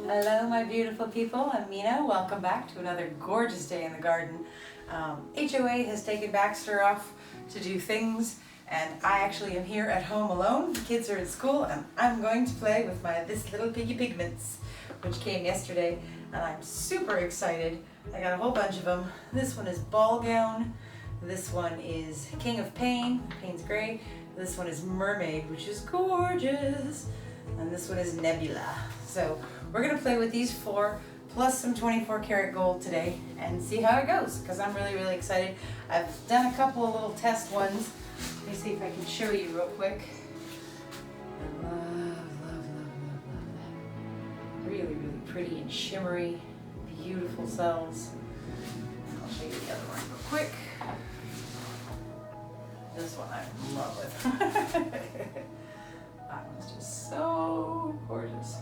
Hello my beautiful people, I'm Mina. Welcome back to another gorgeous day in the garden. HOA has taken Baxter off to do things and I actually am here at home alone. The kids are at school and I'm going to play with this little Piggy Pigments, which came yesterday, and I'm super excited. I got a whole bunch of them. This one is BallGown. This one is King of Payne, Payne's gray. This one is Mermaid, which is gorgeous. And this one is Nebula. So we're gonna play with these four plus some 24 karat gold today and see how it goes, because I'm really excited. I've done a couple of little test ones. Let me see if I can show you real quick. I love that. Really pretty and shimmery, beautiful cells. And I'll show you the other one real quick. This one I'm in love with. That one's just so gorgeous.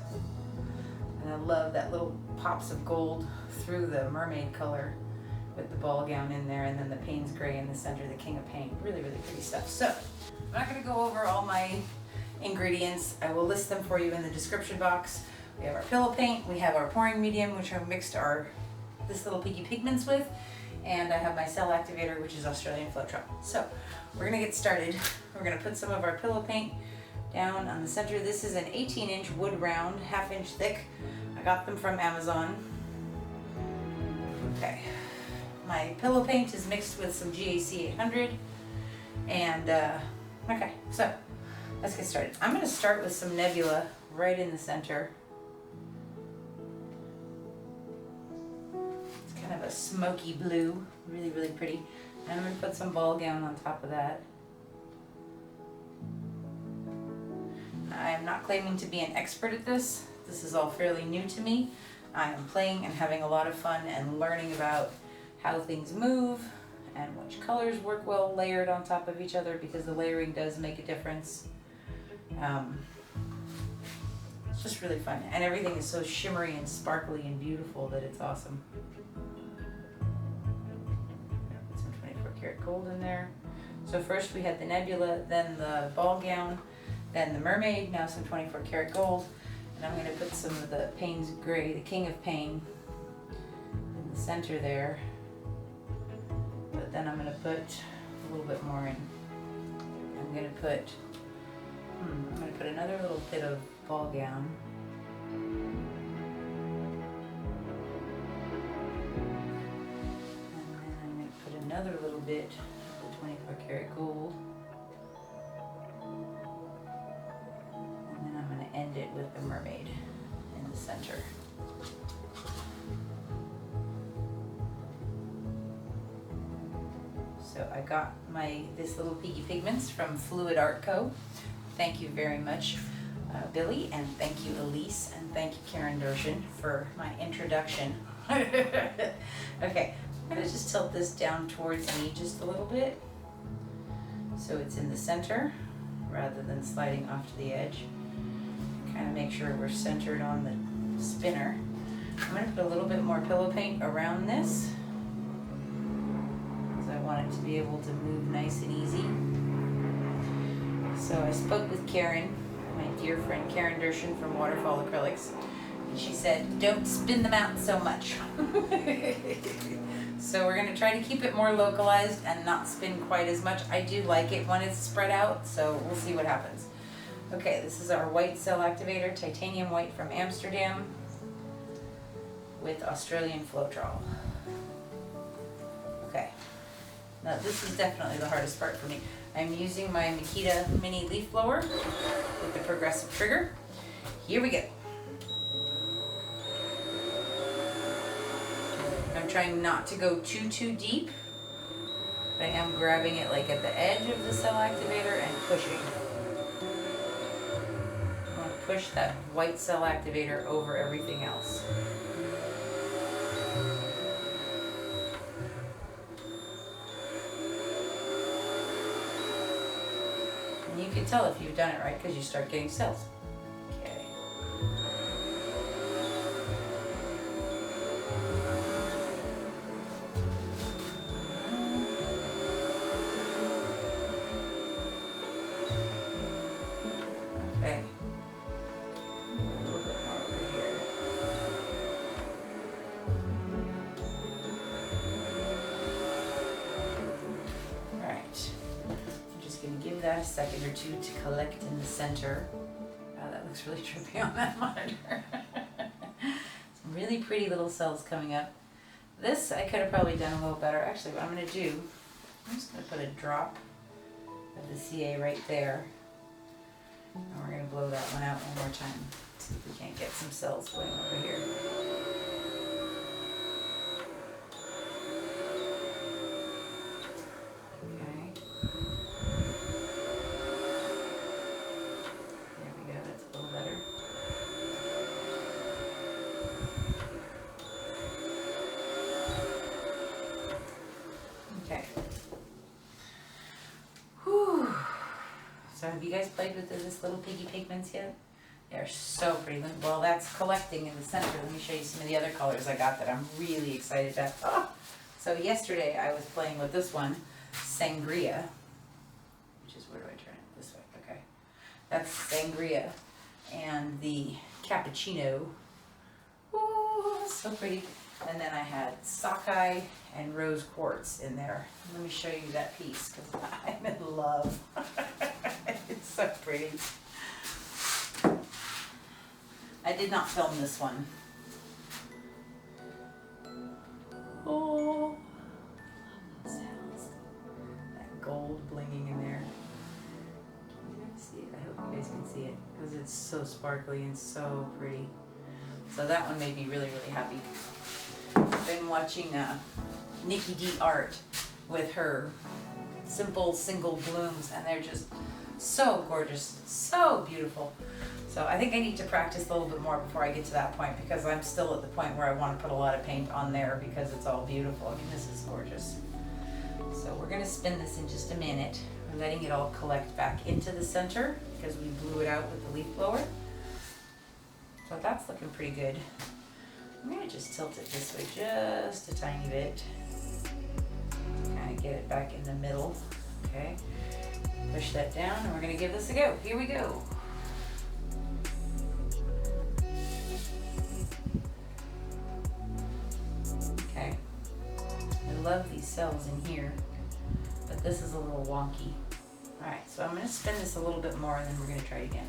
And I love that little pops of gold through the mermaid color with the BallGown in there, and then the Payne's gray in the center, the King of Payne. Really pretty stuff. So I'm not going to go over all my ingredients. I will list them for you in the description box. We have our pillow paint, we have our pouring medium, which I mixed this little Piggy Pigments with, and I have my cell activator, which is Australian Floetrol. So we're going to get started. We're going to put some of our pillow paint down on the center. This is an 18-inch wood round, half-inch thick. I got them from Amazon. Okay, my pillow paint is mixed with some GAC 800, and okay, so let's get started. I'm going to start with some Nebula right in the center. It's kind of a smoky blue, really pretty. And I'm going to put some BallGown on top of that. I am not claiming to be an expert at this. This is all fairly new to me. I am playing and having a lot of fun and learning about how things move and which colors work well layered on top of each other, because the layering does make a difference. It's just really fun, and everything is so shimmery and sparkly and beautiful that it's awesome. Put some 24 karat gold in there. So first we had the Nebula, then the BallGown, then the Mermaid, now some 24 karat gold. And I'm going to put some of the Payne's gray, the King of Payne, in the center there. But then I'm going to put a little bit more in. I'm going to put another little bit of BallGown. And then I'm going to put another little bit of the 24 karat gold. End it with the Mermaid in the center. So I got this little Piggy Pigments from Fluid Co. Thank you very much, Billy, and thank you, Elise, and thank you, Durishin, for my introduction. Okay, I'm gonna just tilt this down towards me just a little bit, so it's in the center rather than sliding off to the edge. Kind of make sure we're centered on the spinner. I'm going to put a little bit more pillow paint around this, because I want it to be able to move nice and easy. So I spoke with Karen, my dear friend Karen Durishin from Waterfall Acrylics, and she said, don't spin them out so much. So we're going to try to keep it more localized and not spin quite as much. I do like it when it's spread out, so we'll see what happens. Okay, this is our white cell activator, titanium white from Amsterdam with Australian Floetrol. Okay, now this is definitely the hardest part for me. I'm using my Makita Mini Leafblower with the progressive trigger. Here we go. I'm trying not to go too deep, but I am grabbing it like at the edge of the cell activator and pushing. Push that white cell activator over everything else. And you can tell if you've done it right because you start getting cells. Okay. Okay. second or two to collect in the center. Wow, that looks really trippy on that monitor. Some really pretty little cells coming up. This I could have probably done a little better. Actually, what I'm going to do, I'm just going to put a drop of the CA right there. And we're going to blow that one out one more time. See if we can't get some cells going over here. Okay. There we go, that's a little better. Okay. Whew. So have you guys played with this little Piggy Pigments yet? They're so pretty. Well, that's collecting in the center. Let me show you some of the other colors I got that I'm really excited about. Oh! So yesterday I was playing with this one, Sangria, which is, where do I turn it? This way, okay. That's Sangria. And the Cappuccino. Ooh, so pretty. And then I had Sockeye and Rose Quartz in there. Let me show you that piece because I'm in love. It's so pretty. I did not film this one. Oh, I love those sounds. That gold blinging in there. Can you guys see it? I hope you guys can see it because it's so sparkly and so pretty. So that one made me really, really happy. I've been watching Nikki D Art with her simple single blooms, and they're just so gorgeous, so beautiful. So I think I need to practice a little bit more before I get to that point, because I'm still at the point where I want to put a lot of paint on there because it's all beautiful. I mean, this is gorgeous. So we're going to spin this in just a minute. We're letting it all collect back into the center because we blew it out with the leaf blower. So that's looking pretty good. I'm going to just tilt it this way just a tiny bit. Kind of get it back in the middle. Okay. Push that down and we're going to give this a go. Here we go. Okay. I love these cells in here, but this is a little wonky. Alright, so I'm going to spin this a little bit more and then we're going to try it again.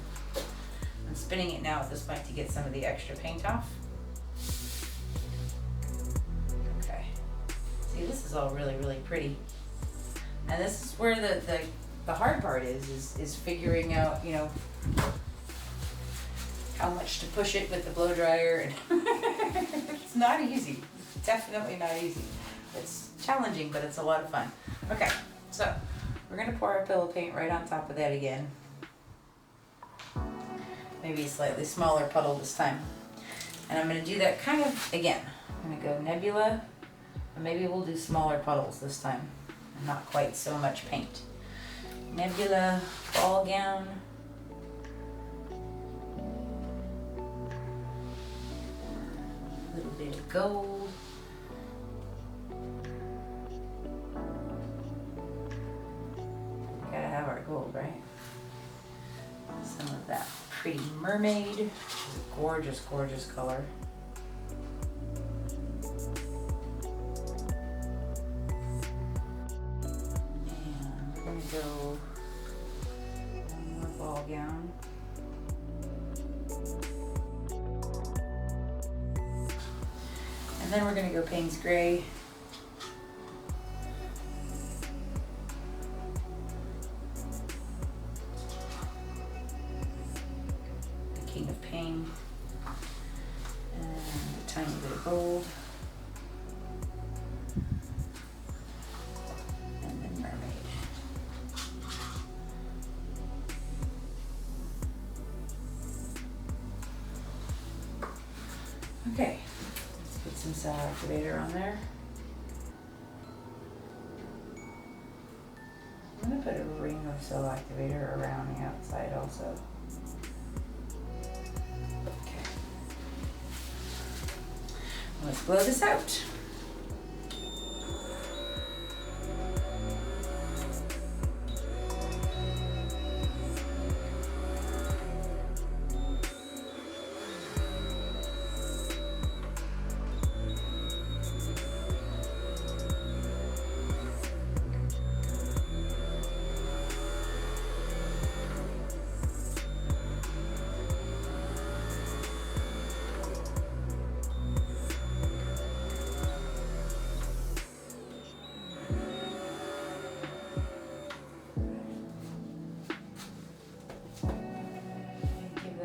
I'm spinning it now at this point to get some of the extra paint off. Okay. See, this is all really, really pretty. And this is where the hard part is figuring out, you know, how much to push it with the blow dryer. And it's not easy. It's definitely not easy. It's challenging, but it's a lot of fun. Okay, so we're going to pour our pillow paint right on top of that again. Maybe a slightly smaller puddle this time. And I'm going to do that kind of again. I'm going to go Nebula, and maybe we'll do smaller puddles this time. And not quite so much paint. Nebula, BallGown. A little bit of gold. Gotta have our gold, right? Some of that pretty Mermaid, which is a gorgeous, gorgeous color. And we're going to go one more BallGown. And then we're going to go Payne's Gray. Of Payne, and a tiny bit of gold, and then Mermaid. Okay, let's put some cell activator on there. I'm going to put a ring of cell activator around the outside also. Let's blow this out.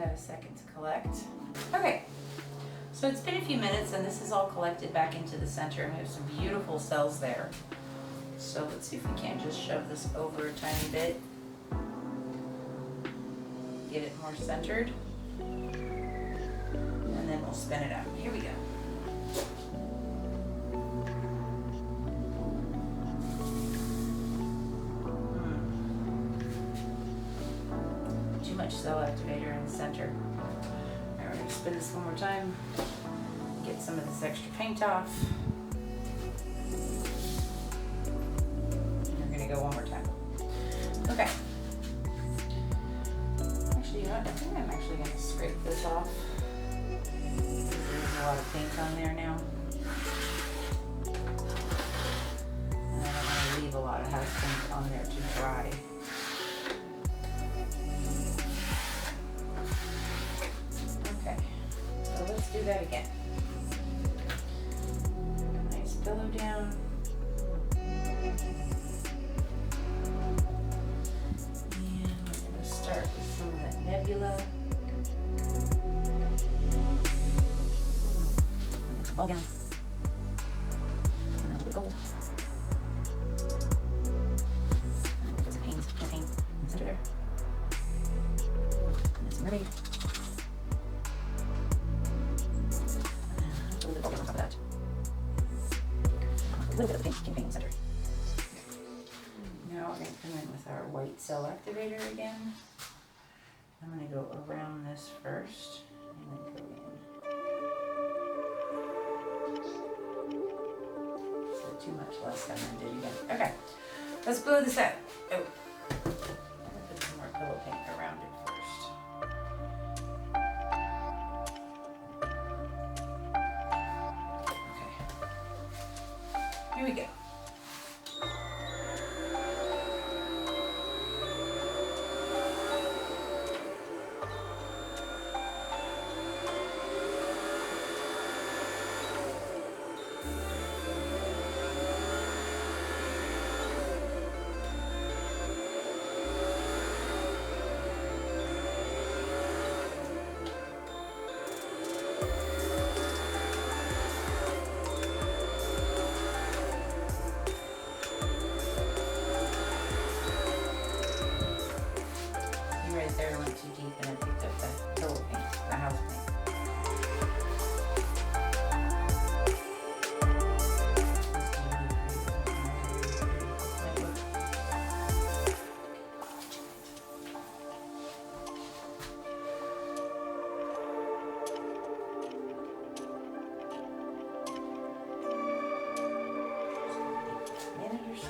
that a second to collect. Okay, so it's been a few minutes and this is all collected back into the center and we have some beautiful cells there. So let's see if we can't just shove this over a tiny bit. Get it more centered. And then we'll spin it out. Here we go. Too much cell activator in the center. All right, we're gonna spin this one more time. Get some of this extra paint off. And we're gonna go one more time. Okay. Actually, you know what? I think I'm actually gonna scrape this off. There's a lot of paint on there now. And I don't want to leave a lot of house paint on there to dry. Okay, so let's do that again. Nice pillow down. And we're going to start with some of that Nebula. BallGown. And a little gold. And put some Payne in the center there. And some Mermaid. And a little bit of BallGown on top of that. A little bit of the Payne in the center. Now we're going to come in with our white cell activator again. I'm going to go around this first and then go in. So too much less than I did again. Okay, let's blow this out. Oh, I'm going to put some more pillow paint around it first. Okay, here we go. There went too deep and I picked up the pillow paint, the house paint. A minute or so.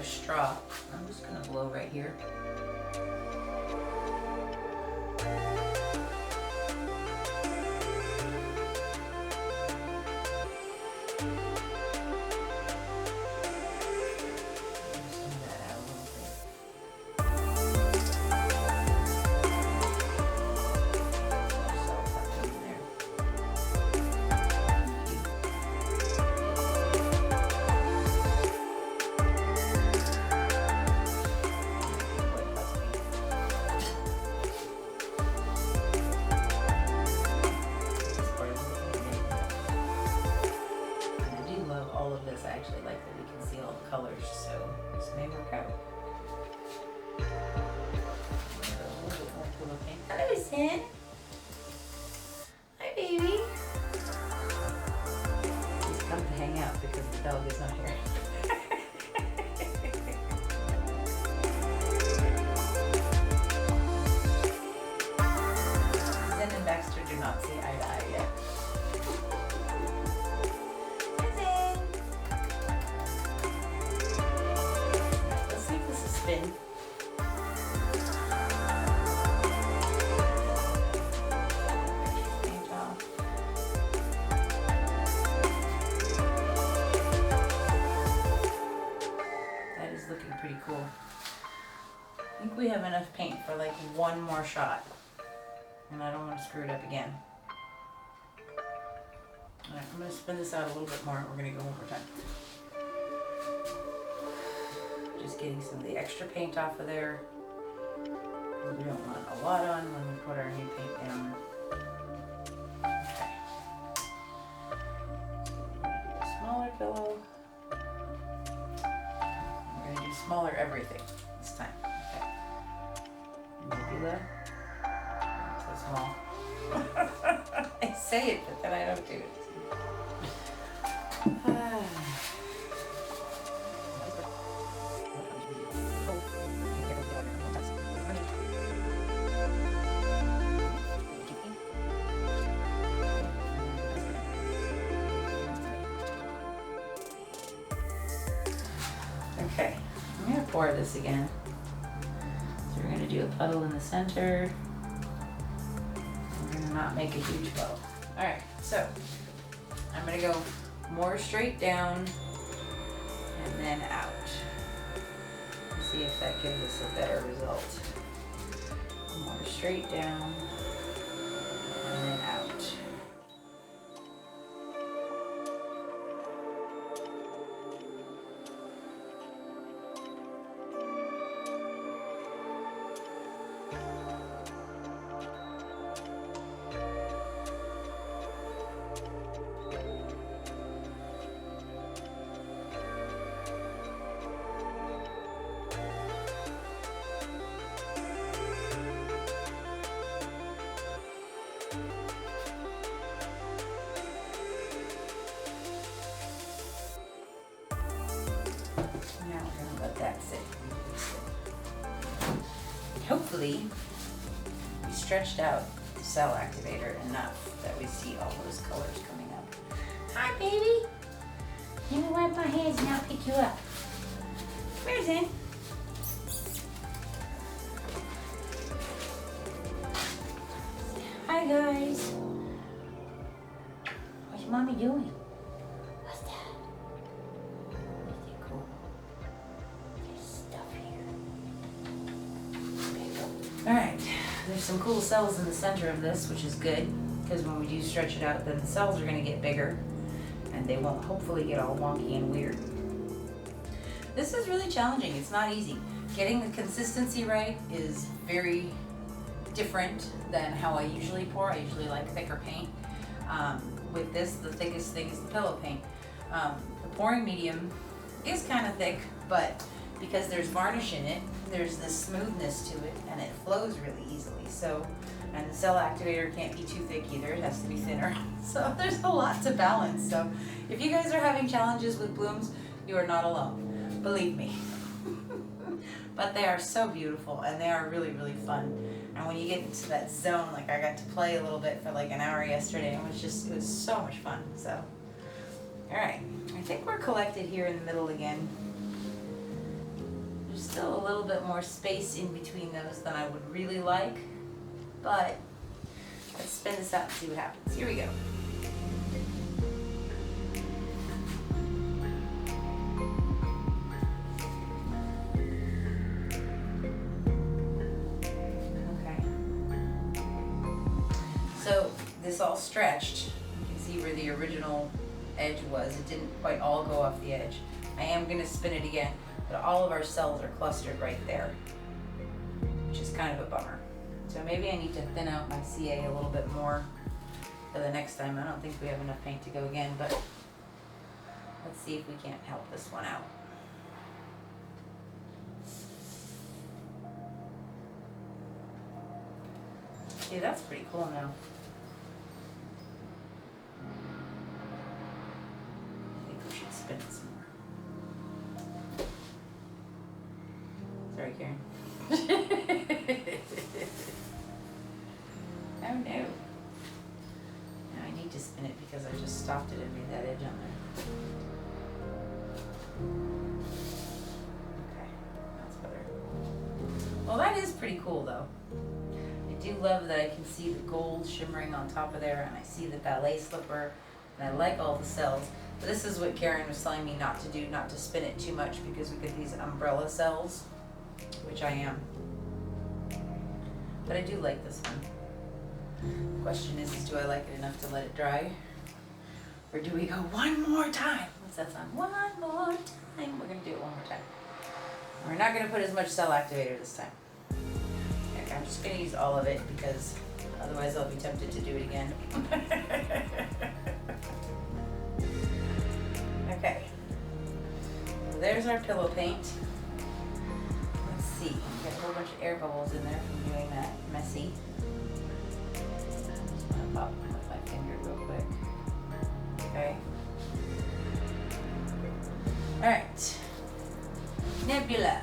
Straw. I'm just going to blow right here. Colors, so this may work out. A little bit more pillow paint. Hello, Sin. Hi, baby. He's come to hang out because the dog is not here. Sin and Baxter do not see eye to eye yet. Spin. Paint off. That is looking pretty cool. I think we have enough paint for like one more shot. And I don't want to screw it up again. Alright, I'm going to spin this out a little bit more and we're going to go one more time. just getting some of the extra paint off of there. We don't want a lot on when we put our new paint down. Okay. So a smaller pillow. We're going to do smaller everything this time. Okay. Nebula. Not so small. I say it, but then I don't do it. Okay, I'm going to pour this again. So we're going to do a puddle in the center. We're going to not make a huge bow. Alright, so I'm going to go more straight down and then out. Let's see if that gives us a better result. More straight down and then out. Hopefully, we stretched out the cell activator enough that we see all those colors coming up. Hi, baby. Let me wipe my hands and I'll pick you up. Where's in? Hi, guys. What's mommy doing? What's that? Is it cool? There's stuff here. Alright, there's some cool cells in the center of this, which is good, because when we do stretch it out, then the cells are going to get bigger, and they won't hopefully get all wonky and weird. This is really challenging. It's not easy. Getting the consistency right is very different than how I usually pour. I usually like thicker paint. With this, the thickest thing is the pillow paint. The pouring medium is kind of thick, but because there's varnish in it, there's this smoothness to it, and it flows really easily. So, and the cell activator can't be too thick either. It has to be thinner. So there's a lot to balance. So if you guys are having challenges with blooms, you are not alone. Believe me. But they are so beautiful, and they are really, really fun. And when you get into that zone, like I got to play a little bit for like an hour yesterday, and it was so much fun. So, all right, I think we're collected here in the middle again. There's still a little bit more space in between those than I would really like, but let's spin this out and see what happens. Here we go. So this all stretched. You can see where the original edge was. It didn't quite all go off the edge. I am going to spin it again, but all of our cells are clustered right there, which is kind of a bummer. So maybe I need to thin out my CA a little bit more for the next time. I don't think we have enough paint to go again, but let's see if we can't help this one out. Okay, that's pretty cool now. I think we should spin it some more. Sorry, Karen. Oh no. Now I need to spin it because I just stopped it and made that edge on there. Okay, that's better. Well, that is pretty cool though. I do love that I can see the gold shimmering on top of there, and I see the ballet slipper, and I like all the cells. But this is what Karen was telling me not to do, not to spin it too much, because we get these umbrella cells, which I am. But I do like this one. The question is do I like it enough to let it dry? Or do we go one more time? What's that song? One more time. We're going to do it one more time. We're not going to put as much cell activator this time. Okay, I'm just going to use all of it because otherwise I'll be tempted to do it again. Okay, so there's our pillow paint. Let's see, got a whole bunch of air bubbles in there from doing that messy. I'm just gonna pop with my finger real quick. Okay. Alright. Nebula.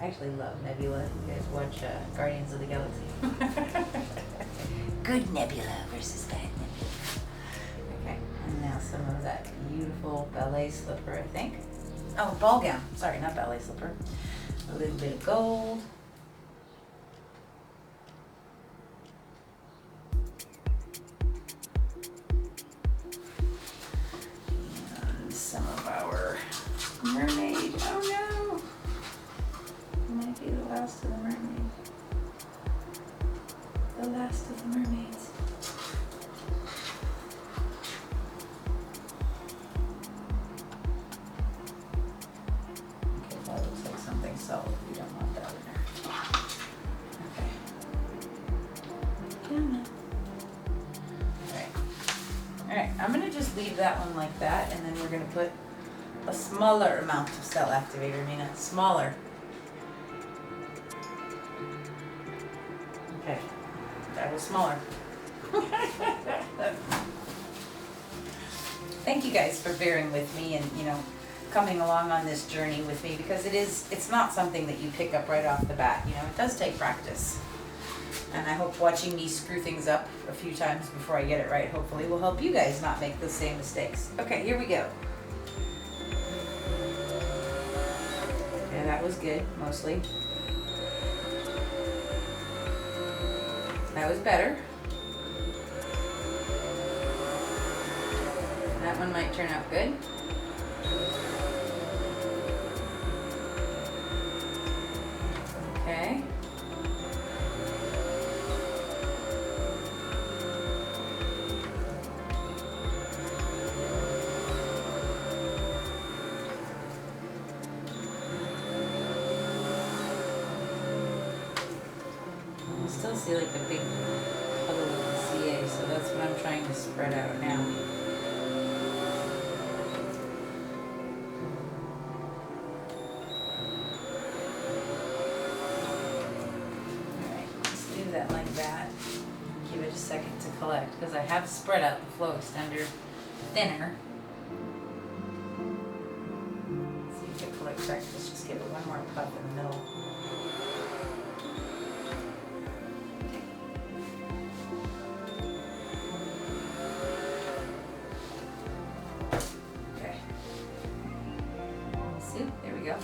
I actually love Nebula. You guys watch Guardians of the Galaxy. Good Nebula versus bad Nebula. Okay, and now some of that beautiful ballet slipper, I think. Oh, BallGown. Sorry, not ballet slipper. A little bit of gold. And some of our Mermaid. Oh no! It might be the last of the Mermaid. The last of the mermaids. Okay, that looks like something solid. We don't want that in there. Okay. Come on. Alright. Alright, I'm gonna just leave that one like that, and then we're gonna put a smaller amount of cell activator, Mina. Smaller. Okay. That was smaller. Thank you guys for bearing with me and, coming along on this journey with me, because it's not something that you pick up right off the bat. It does take practice. And I hope watching me screw things up a few times before I get it right, hopefully, will help you guys not make the same mistakes. Okay, here we go. Okay, that was good, mostly. That was better. That one might turn out good. Okay. I still see like a big puddle of the CA, so that's what I'm trying to spread out now. Alright, let's do that like that. Give it a second to collect, because I have spread out the flow extender thinner. Let's see if it collects back. Let's just give it one more puff in the middle.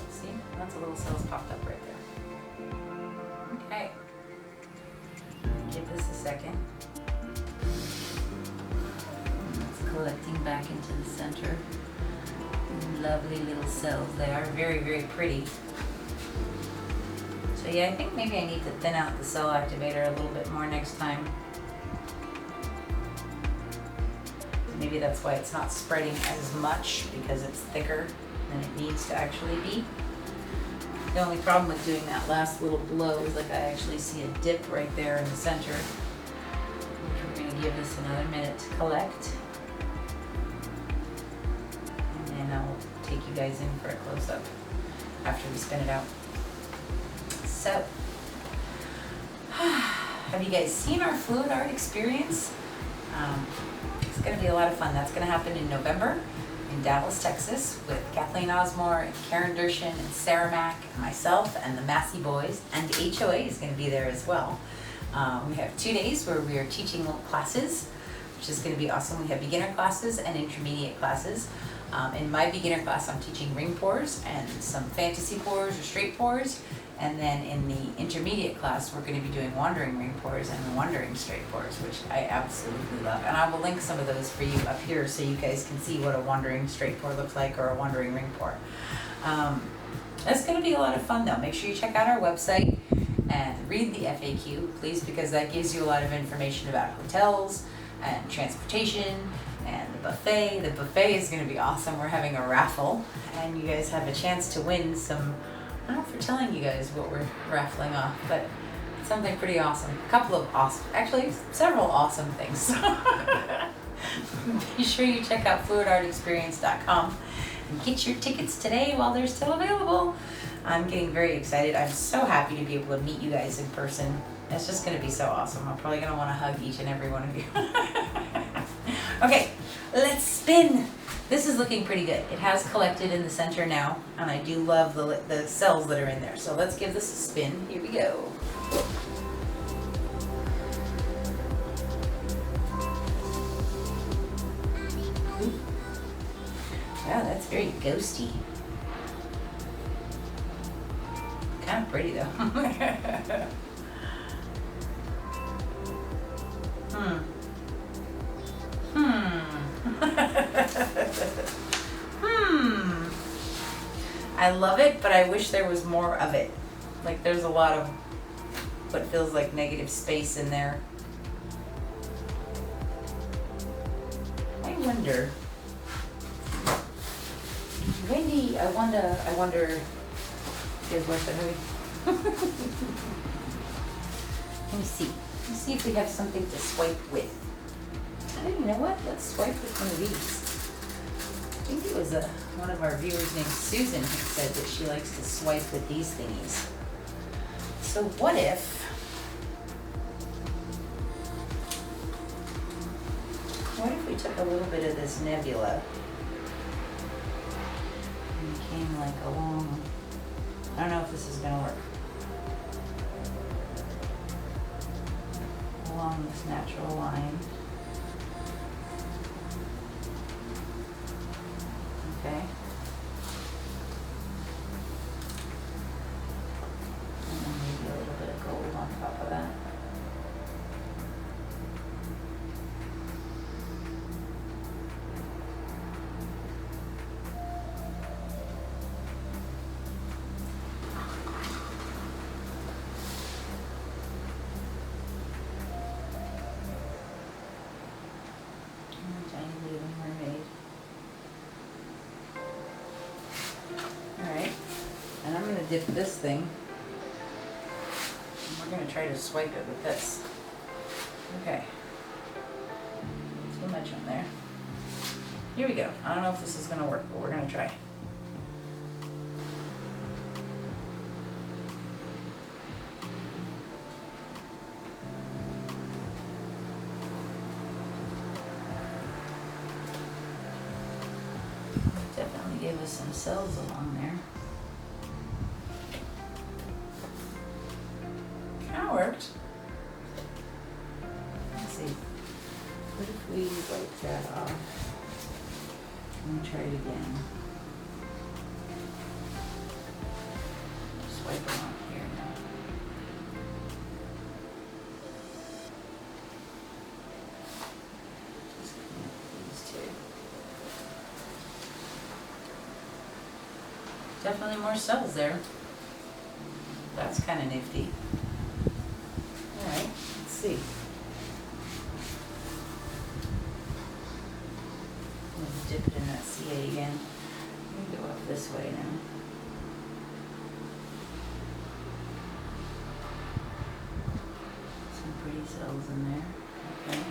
See, lots of little cells popped up right there. Okay. Give this a second. It's collecting back into the center. Lovely little cells. They are very, very pretty. So yeah, I think maybe I need to thin out the cell activator a little bit more next time. Maybe that's why it's not spreading as much, because it's thicker than it needs to actually be. The only problem with doing that last little blow is like I actually see a dip right there in the center, which we're going to give this another minute to collect. And then I'll take you guys in for a close-up after we spin it out. So, have you guys seen our fluid art experience? It's going to be a lot of fun. That's going to happen in November in Dallas, Texas, with Kathleen Osmore and Karen Durishin and Sarah Mack and myself and the Massey Boys, and the HOA is going to be there as well. We have 2 days where we are teaching classes, which is going to be awesome. We have beginner classes and intermediate classes. In my beginner class, I'm teaching ring pours and some fantasy pours or straight pours. And then in the intermediate class, we're going to be doing wandering ring pours and wandering straight pours, which I absolutely love. And I will link some of those for you up here so you guys can see what a wandering straight pour looks like, or a wandering ring pour. That's going to be a lot of fun though. Make sure you check out our website and read the FAQ, please, because that gives you a lot of information about hotels and transportation And the buffet. The buffet is going to be awesome. We're having a raffle, and you guys have a chance to win some. I don't know if we're telling you guys what we're raffling off, but something pretty awesome. A couple of awesome, actually several awesome things. Be sure you check out fluidartexperience.com and get your tickets today while they're still available. I'm getting very excited. I'm so happy to be able to meet you guys in person. It's just going to be so awesome. I'm probably going to want to hug each and every one of you. Okay, let's spin. This is looking pretty good. It has collected in the center now, and I do love the cells that are in there. So let's give this a spin. Here we go. Wow, that's very ghosty. Kind of pretty though. I love it, but I wish there was more of it. Like there's a lot of what feels like negative space in there. I wonder. Wendy, I wonder is what the hurry. Let me see. Let's see if we have something to swipe with. You know what? Let's swipe with one of these. I think it was one of our viewers named Susan who said that she likes to swipe with these thingies. So what if we took a little bit of this Nebula and came like along, I don't know if this is going to work, along this natural line. Okay. And then maybe a little bit of gold on top of that. Tiny little mermaid. Alright, and I'm going to dip this thing, and we're going to try to swipe it with this. Okay, too much on there. Here we go. I don't know if this is going to work, but we're going to try. Definitely gave us some cells along there. Kind of worked. Let's see. What if we wipe that off? Let me try it again. Just wipe it off here now. Just connect these two. Definitely more cells there. That's kind of nifty. Alright, let's see. Let's dip it in that CA again. Let me go up this way now. Some pretty cells in there. Okay.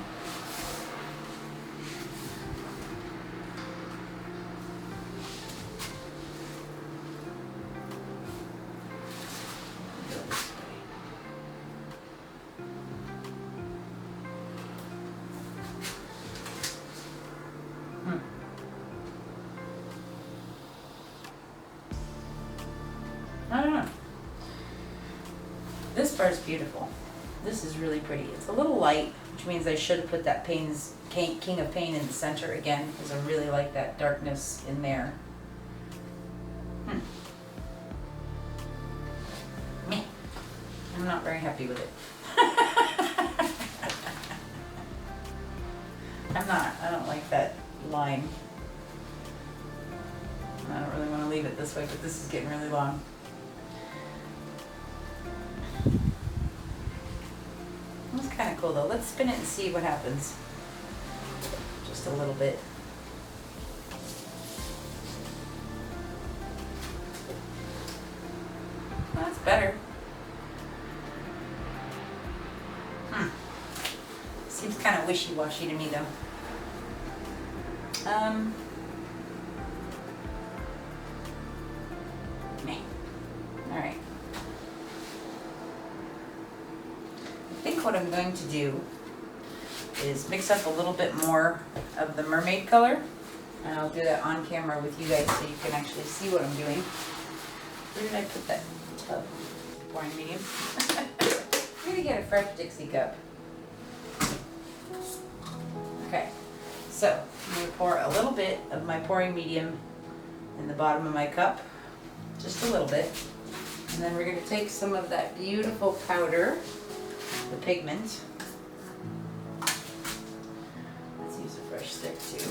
I don't know. This part's beautiful. This is really pretty. It's a little light, which means I should have put that Payne's King of Payne in the center again, because I really like that darkness in there. Meh. I'm not very happy with it. I don't like that line. I don't really want to leave it this way, but this is getting really long. That's kind of cool though. Let's spin it and see what happens. just a little bit. Well, that's better. Seems kind of wishy-washy to me though. Alright. I think what I'm going to do is mix up a little bit more of the Mermaid color. And I'll do that on camera with you guys so you can actually see what I'm doing. Where did I put that tub? Pouring medium. I'm going to get a fresh Dixie cup. Okay, so I'm going to pour a little bit of my pouring medium in the bottom of my cup, just a little bit, and then we're going to take some of that beautiful powder, the pigment. Let's use a fresh stick too.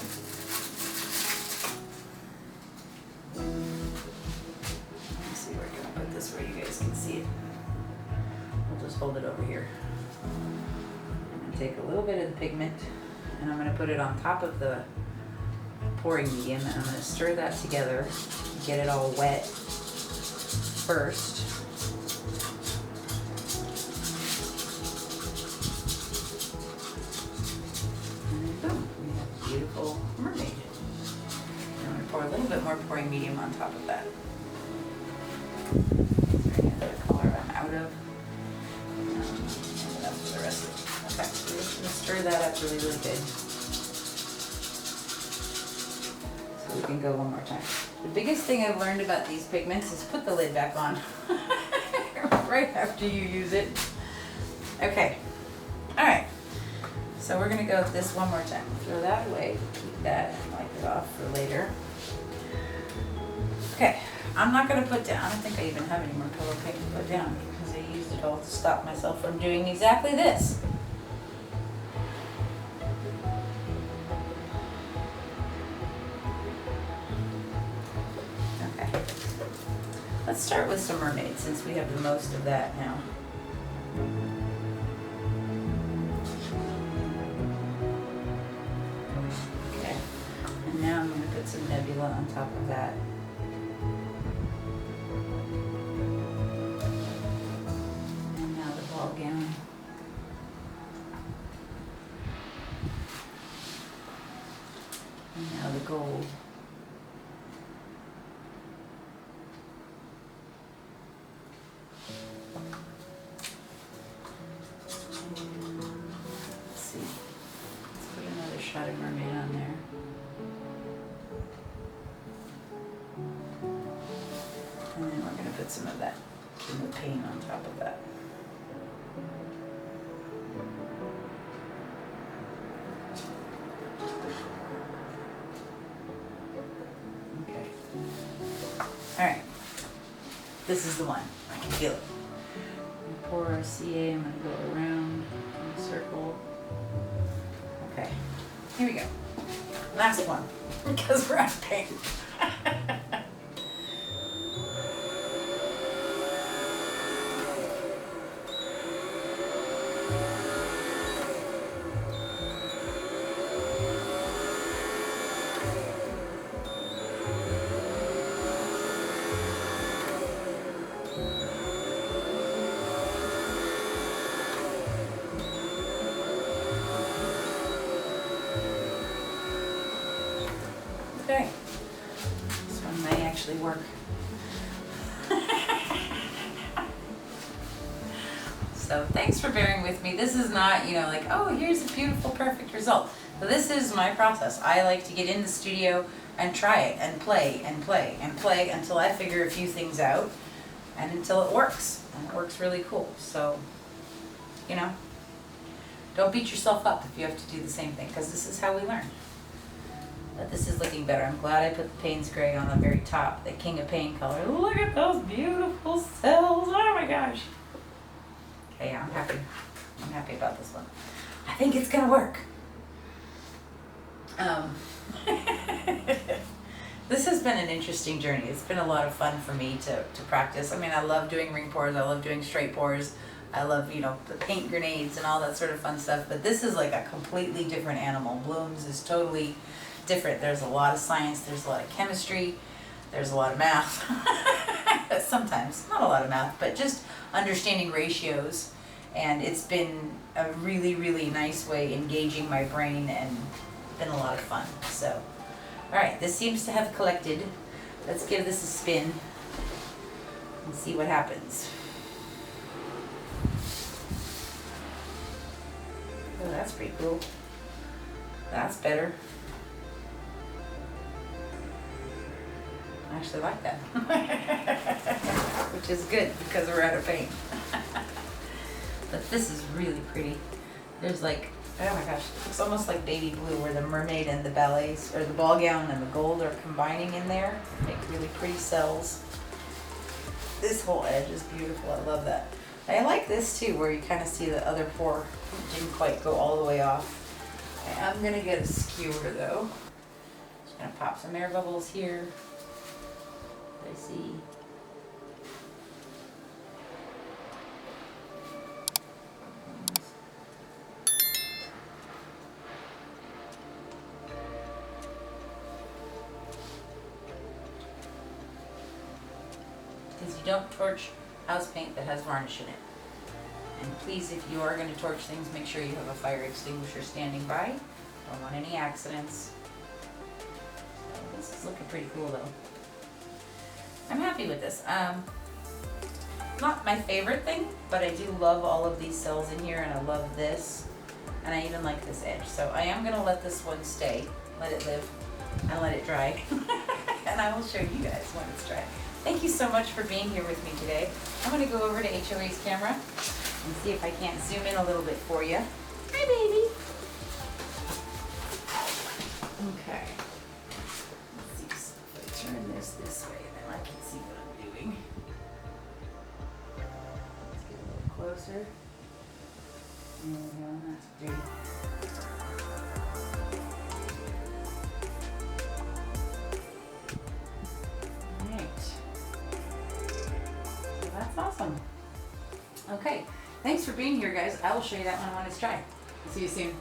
Let me see where I'm going to put this where you guys can see it. We'll just hold it over here. I'm going to take a little bit of the pigment, and I'm going to put it on top of the pouring medium, and I'm going to stir that together, get it all wet first. And then boom, we have a beautiful mermaid. And I'm going to pour a little bit more pouring medium on top of that. Is there any other color I'm out of? Enough for the rest of it. Okay, so we're just going to stir that up really, really good. So we can go one more time. The biggest thing I've learned about these pigments is put the lid back on right after you use it. Okay, all right. So we're going to go with this one more time. Throw that away, keep that, and wipe it off for later. Okay, I'm not going to put down, I don't think I even have any more color paint to put down because I used it all to stop myself from doing exactly this. Let's start with some Mermaid since we have the most of that now. Okay, and now I'm going to put some Nebula on top of that. And now the BallGown. And now the gold. Shot of Mermaid on there. And then we're going to put some of that Payne on top of that. Okay. Alright. This is the one. I can feel it. Pour our CA, I'm going to go around in a circle. Okay. Here we go. Last one, because we're out of paint. Okay, this one may actually work. So thanks for bearing with me. This is not, you know, like, oh, here's a beautiful, perfect result. But this is my process. I like to get in the studio and try it and play and play and play until I figure a few things out and until it works. And it works really cool. So, you know, don't beat yourself up if you have to do the same thing, because this is how we learn. But this is looking better. I'm glad I put the Payne's Gray on the very top, the King of Payne color. Look at those beautiful cells. Oh my gosh. Okay, yeah, I'm happy. I'm happy about this one. I think it's gonna work. This has been an interesting journey. It's been a lot of fun for me to practice. I mean, I love doing ring pours. I love doing straight pours. I love, you know, the paint grenades and all that sort of fun stuff, but this is like a completely different animal. Blooms is totally different. There's a lot of science, there's a lot of chemistry, there's a lot of math. Sometimes, not a lot of math, but just understanding ratios. And it's been a really, really nice way engaging my brain and been a lot of fun. So, all right, this seems to have collected. Let's give this a spin and see what happens. Oh, that's pretty cool. That's better. I actually like that. Which is good because we're out of paint. But this is really pretty. There's like, oh my gosh, it's almost like baby blue where the mermaid and the ballets, or the ball gown and the gold are combining in there. Make really pretty cells. This whole edge is beautiful. I love that. I like this too, where you kind of see the other pour didn't quite go all the way off. Okay, I'm gonna get a skewer though. Just gonna pop some air bubbles here. I see. Because you don't torch house paint that has varnish in it. And please, if you are going to torch things, make sure you have a fire extinguisher standing by. Don't want any accidents. So this is looking pretty cool though. I'm happy with this. Not my favorite thing, but I do love all of these cells in here, and I love this. And I even like this edge. So I am going to let this one stay, let it live, and let it dry. And I will show you guys when it's dry. Thank you so much for being here with me today. I'm going to go over to HOA's camera and see if I can't zoom in a little bit for you. Hi, baby. Okay. Let's see if I turn this way, and then I can see what I'm doing. Let's get a little closer. There we go. That's pretty. That's awesome. Okay, thanks for being here, guys. I will show you that one when it's dry. See you soon.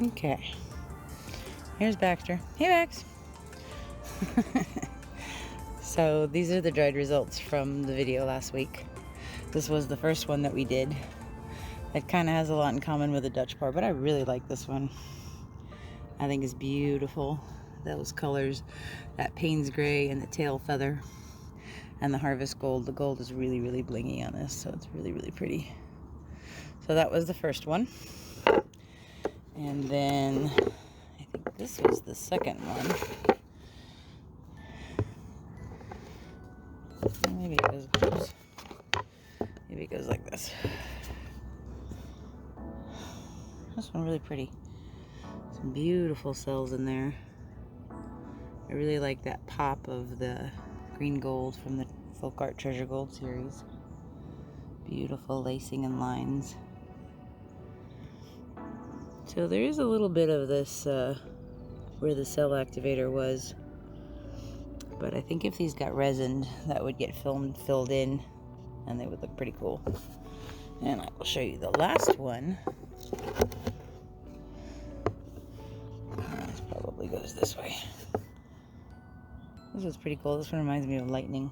Okay, here's Baxter. Hey, Bax. So these are the dried results from the video last week. This was the first one that we did. It kind of has a lot in common with the Dutch part, but I really like this one. I think it's beautiful. Those colors, that Payne's gray and the tail feather and the harvest gold. The gold is really, really blingy on this, so it's really, really pretty. So that was the first one. And then I think this was the second one. Maybe it goes, oops. Maybe it goes like this. This one really pretty. Some beautiful cells in there. I really like that pop of the green gold from the Folk Art Treasure Gold series. Beautiful lacing and lines. So there is a little bit of this where the cell activator was, but I think if these got resined, that would get filled in, and they would look pretty cool. And I will show you the last one. This probably goes this way. This was pretty cool. This one reminds me of lightning.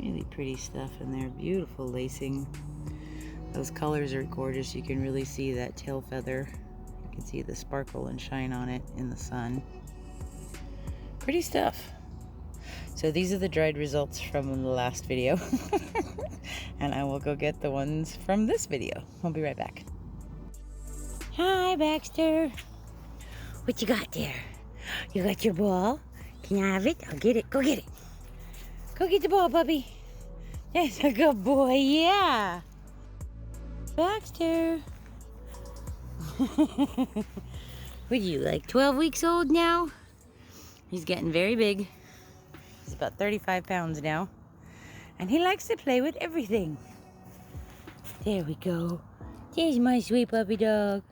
Really pretty stuff in there. Beautiful lacing. Those colors are gorgeous. You can really see that tail feather. You can see the sparkle and shine on it in the sun. Pretty stuff. So these are the dried results from the last video. And I will go get the ones from this video. I'll be right back. Hi, Baxter. What you got there? You got your ball? Can I have it? I'll get it. Go get it. Go get the ball, puppy. That's a good boy, yeah. Baxter. What are you, like 12 weeks old now? He's getting very big. He's about 35 pounds now. And he likes to play with everything. There we go. There's my sweet puppy dog.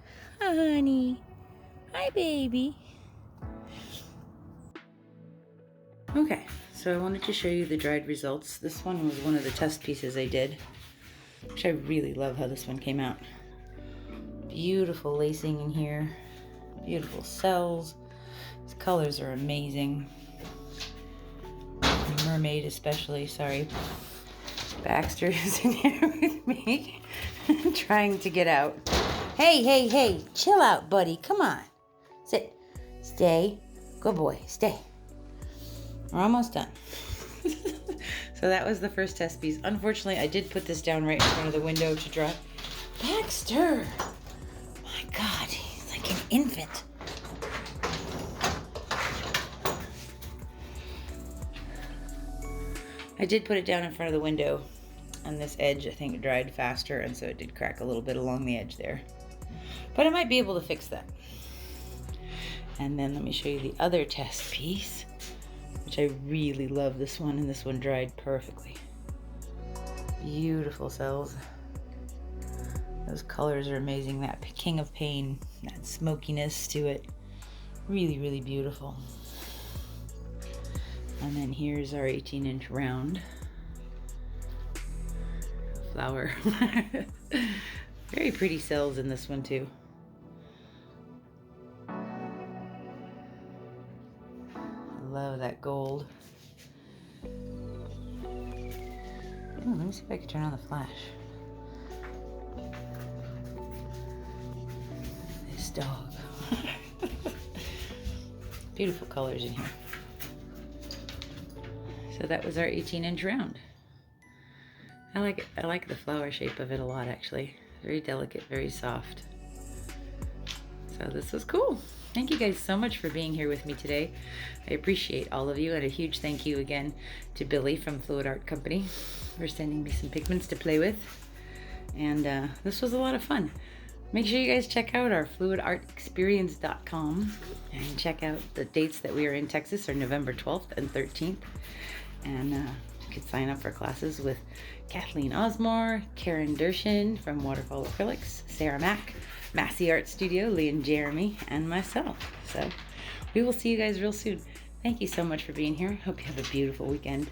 Hi, honey. Hi, baby. Okay, so I wanted to show you the dried results. This one was one of the test pieces I did, which I really love how this one came out. Beautiful lacing in here, beautiful cells. These colors are amazing. Mermaid especially, sorry. Baxter is in here with me, trying to get out. Hey, hey, hey, chill out, buddy, come on. Sit, stay, good boy, stay. We're almost done. So that was the first test piece. Unfortunately, I did put this down right in front of the window to dry. Baxter! My God, he's like an infant. I did put it down in front of the window, and this edge I think dried faster, and so it did crack a little bit along the edge there. But I might be able to fix that. And then let me show you the other test piece, which I really love this one, and this one dried perfectly. Beautiful cells. Those colors are amazing. That King of Payne, that smokiness to it. Really, really beautiful. And then here's our 18-inch round flower. Very pretty cells in this one too. I love that gold. Ooh, let me see if I can turn on the flash. This dog. Beautiful colors in here. So that was our 18-inch round. I like it. I like the flower shape of it a lot, actually. Very delicate, very soft. So this was cool. Thank you guys so much for being here with me today. I appreciate all of you, and a huge thank you again to Billy from Floetrol Company for sending me some pigments to play with. And this was a lot of fun. Make sure you guys check out our fluidartexperience.com and check out the dates that we are in Texas are November 12th and 13th. And you can sign up for classes with Kathleen Osmore, Karen Durishin from Waterfall Acrylics, Sarah Mack, Massey Art Studio, Lee and Jeremy, and myself. So we will see you guys real soon. Thank you so much for being here. Hope you have a beautiful weekend.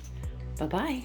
Bye-bye.